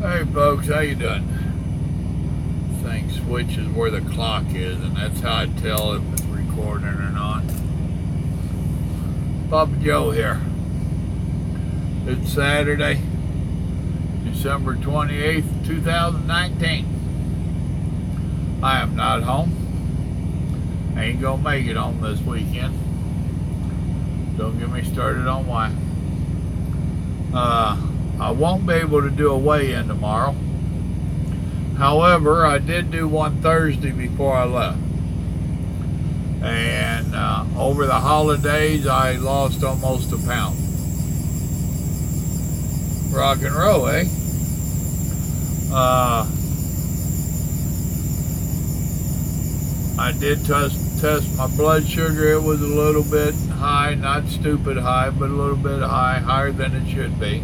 Hey folks, how you doing? This thing switches where the clock is, and that's how I tell if it's recording or not. Papa Joe here. It's Saturday, December 28th, 2019. I am not home. I ain't gonna make it home this weekend. Don't get me started on why. I won't be able to do a weigh-in tomorrow. However, I did do one Thursday before I left. And over the holidays, I lost almost a pound. Rock and roll, eh? I did test my blood sugar. It was a little bit high, not stupid high, but a little bit high, higher than it should be.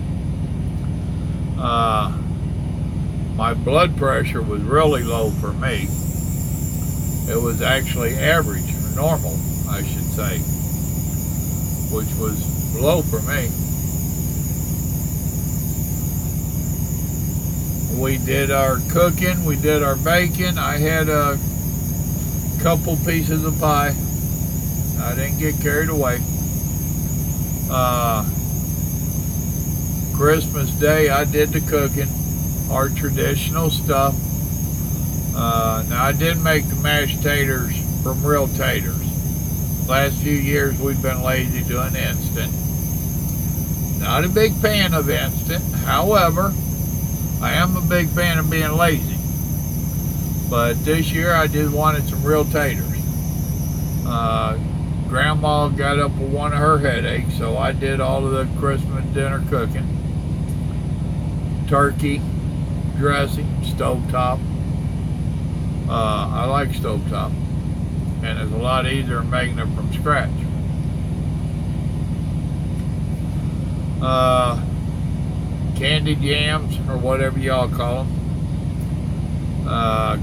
My blood pressure was really low for me. It was actually average, or normal, I should say, which was low for me. We did our cooking, we did our baking. I had a couple pieces of pie. I didn't get carried away. Christmas Day, I did the cooking, our traditional stuff. Now, I did make the mashed taters from real taters. Last few years, we've been lazy doing instant. Not a big fan of instant. However, I am a big fan of being lazy. But this year, I just wanted some real taters. Grandma got up with one of her headaches, so I did all of the Christmas dinner cooking. Turkey, dressing, stovetop. I like stovetop, and it's a lot easier making it from scratch. Candied yams, or whatever y'all call them.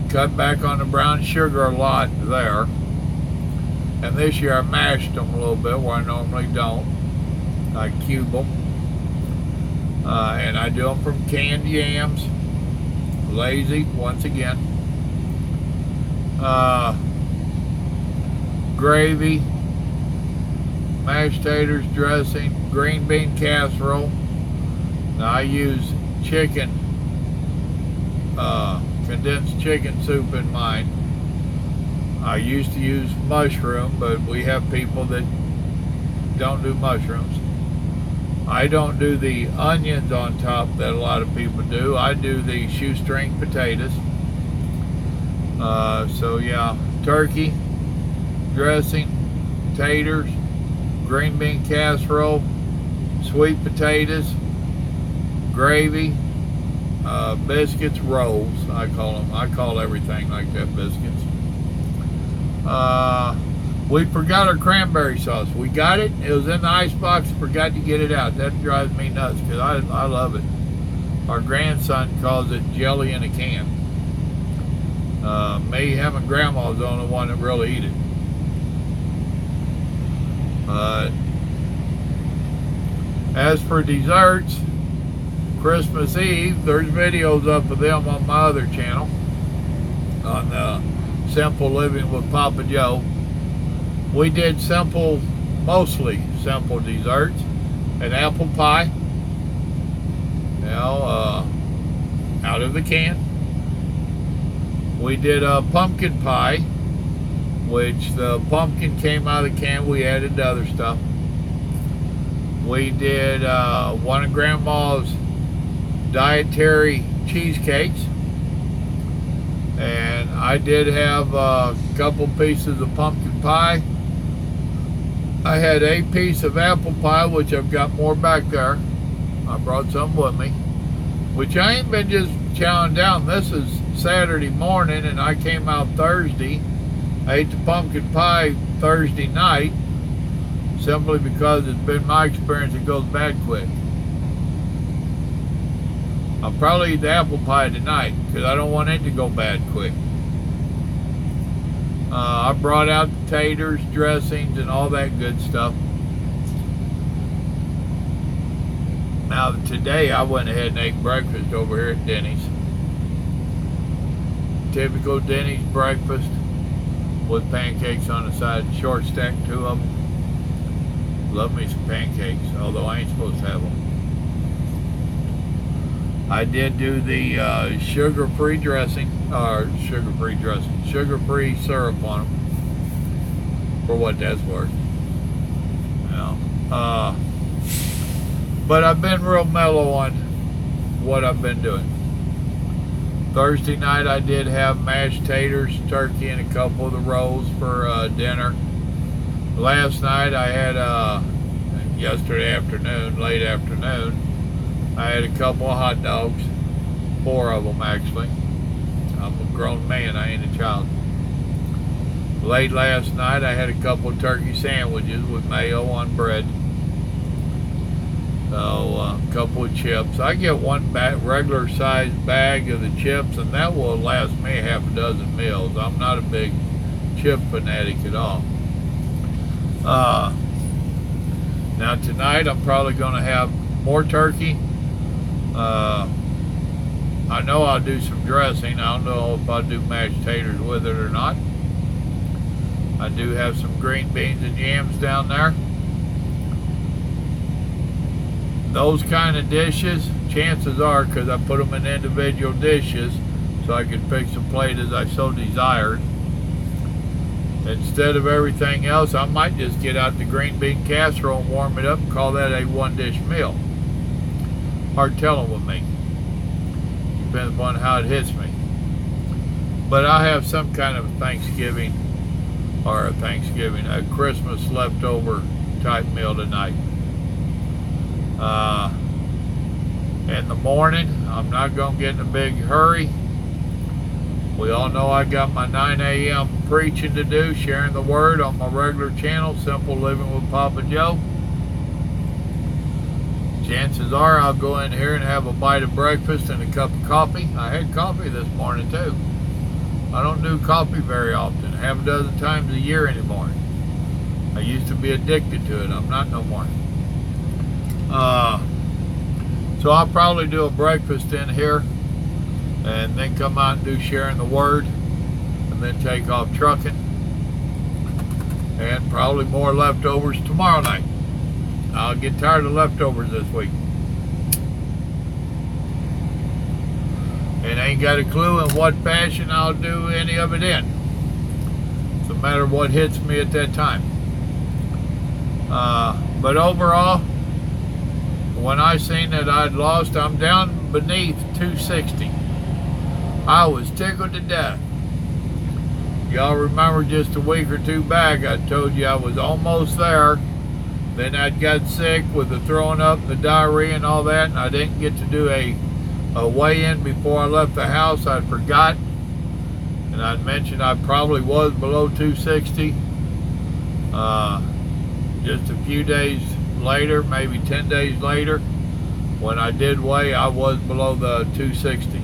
Cut back on the brown sugar a lot there. And this year I mashed them a little bit where I normally don't. I cube them. And I do them from canned yams. Lazy, once again. Gravy, mashed taters, dressing, green bean casserole. Now I use chicken, condensed chicken soup in mine. I used to use mushroom, but we have people that don't do mushrooms. I don't do the onions on top that a lot of people do. I do the shoestring potatoes. So yeah, turkey, dressing, taters, green bean casserole, sweet potatoes, gravy, biscuits, rolls, I call them. I call everything like that, biscuits. We forgot our cranberry sauce. We got it. It was in the icebox. Forgot to get it out. That drives me nuts because I love it. Our grandson calls it jelly in a can. Me, him, and Grandma's the only one that really eat it. As for desserts, Christmas Eve, there's videos up of them on my other channel on Simple Living with Papa Joe. We did mostly simple desserts. An apple pie, out of the can. We did a pumpkin pie, which the pumpkin came out of the can. We added the other stuff. We did one of Grandma's dietary cheesecakes. And I did have a couple pieces of pumpkin pie. I had a piece of apple pie, which I've got more back there. I brought some with me, which I ain't been just chowing down. This is Saturday morning, and I came out Thursday. I ate the pumpkin pie Thursday night, simply because it's been my experience it goes bad quick. I'll probably eat the apple pie tonight because I don't want it to go bad quick. I brought out the taters, dressings, and all that good stuff. Now today I went ahead and ate breakfast over here at Denny's. Typical Denny's breakfast with pancakes on the side, short stack, 2 of them. Love me some pancakes, although I ain't supposed to have them. I did do the sugar-free dressing, sugar-free syrup on them, for what that's worth. You know, but I've been real mellow on what I've been doing. Thursday night I did have mashed taters, turkey, and a couple of the rolls for dinner. Last night I had, yesterday afternoon, late afternoon, I had a couple of hot dogs, 4 of them actually. I'm a grown man, I ain't a child. Late last night I had a couple of turkey sandwiches with mayo on bread. So a couple of chips. I get one regular sized bag of the chips, and that will last me half a dozen meals. I'm not a big chip fanatic at all. Now tonight I'm probably going to have more turkey. I know I'll do some dressing. I don't know if I'll do mashed taters with it or not. I do have some green beans and yams down there. Those kind of dishes, chances are, because I put them in individual dishes so I could fix a plate as I so desired. Instead of everything else, I might just get out the green bean casserole and warm it up and call that a 1-dish meal. Hard telling with me. Depends upon how it hits me. But I'll have some kind of a Christmas leftover type meal tonight. In the morning, I'm not going to get in a big hurry. We all know I got my 9 a.m. preaching to do, sharing the word on my regular channel, Simple Living with Papa Joe. Chances are I'll go in here and have a bite of breakfast and a cup of coffee. I had coffee this morning too. I don't do coffee very often, half a dozen times a year anymore. I used to be addicted to it. I'm not no more. So I'll probably do a breakfast in here and then come out and do sharing the word and then take off trucking, and probably more leftovers tomorrow night. I'll get tired of leftovers this week. And ain't got a clue in what fashion I'll do any of it in. It's a matter of what hits me at that time. But overall, when I seen that I'd lost, I'm down beneath 260. I was tickled to death. Y'all remember just a week or two back, I told you I was almost there. Then I'd got sick with the throwing up, the diarrhea and all that, and I didn't get to do a weigh-in before I left the house. I'd forgot. And I'd mentioned I probably was below 260. Just a few days later, maybe 10 days later, when I did weigh, I was below the 260.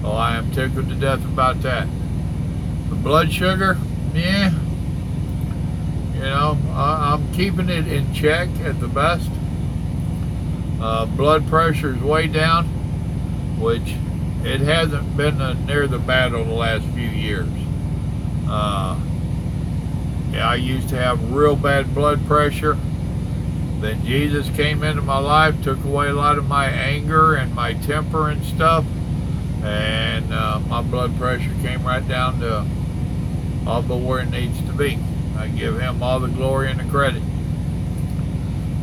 So I am tickled to death about that. The blood sugar, yeah, you know, I'm keeping it in check at the best. Blood pressure is way down, which it hasn't been near the battle the last few years. Yeah, I used to have real bad blood pressure. Then Jesus came into my life, took away a lot of my anger and my temper and stuff, and my blood pressure came right down to all but where it needs to be. I give him all the glory and the credit.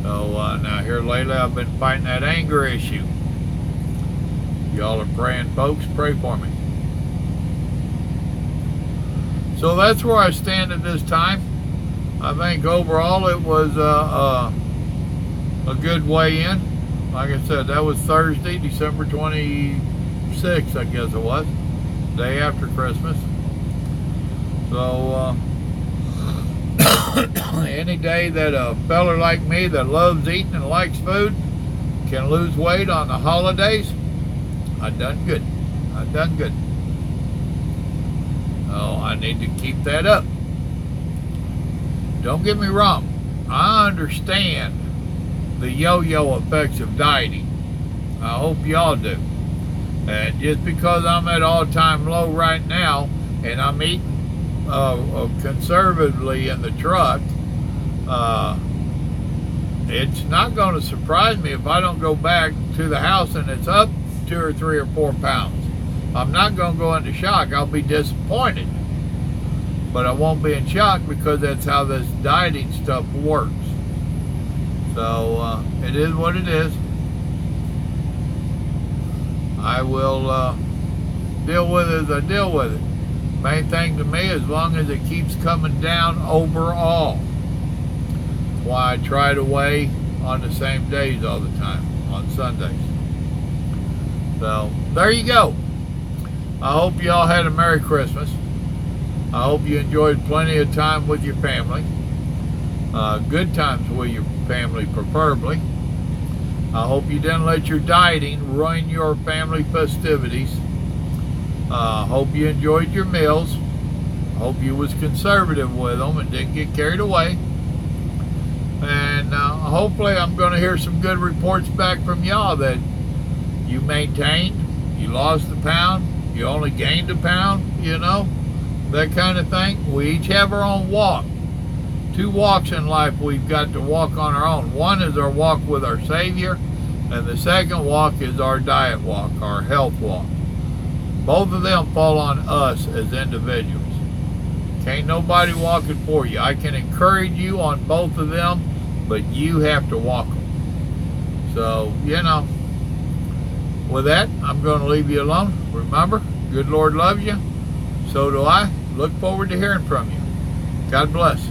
So now here lately I've been fighting that anger issue. Y'all are praying, folks, pray for me. So that's where I stand at this time. I think overall it was a good weigh-in. Like I said, that was Thursday, December 26th, I guess it was, day after Christmas. So any day that a feller like me that loves eating and likes food can lose weight on the holidays, I done good. I done good. Oh, I need to keep that up. Don't get me wrong. I understand the yo-yo effects of dieting. I hope y'all do. And just because I'm at all-time low right now, and I'm eating conservatively in the truck, it's not going to surprise me if I don't go back to the house and it's up 2 or 3 or 4 pounds. I'm not going to go into shock. I'll be disappointed, but I won't be in shock because that's how this dieting stuff works. So it is what it is. I will deal with it as I deal with it. Main thing to me, as long as it keeps coming down overall. That's why I try to weigh on the same days all the time, on Sundays. So there you go. I hope you all had a Merry Christmas. I hope you enjoyed plenty of time with your family. Good times with your family, preferably. I hope you didn't let your dieting ruin your family festivities. Hope you enjoyed your meals. Hope you was conservative with them and didn't get carried away. And hopefully I'm going to hear some good reports back from y'all that you maintained, you lost a pound, you only gained a pound, you know, that kind of thing. We each have our own walk. 2 walks in life we've got to walk on our own. One is our walk with our Savior, and the second walk is our diet walk, our health walk. Both of them fall on us as individuals. Can't nobody walk it for you. I can encourage you on both of them, but you have to walk them. So, you know, with that, I'm going to leave you alone. Remember, good Lord loves you. So do I. Look forward to hearing from you. God bless.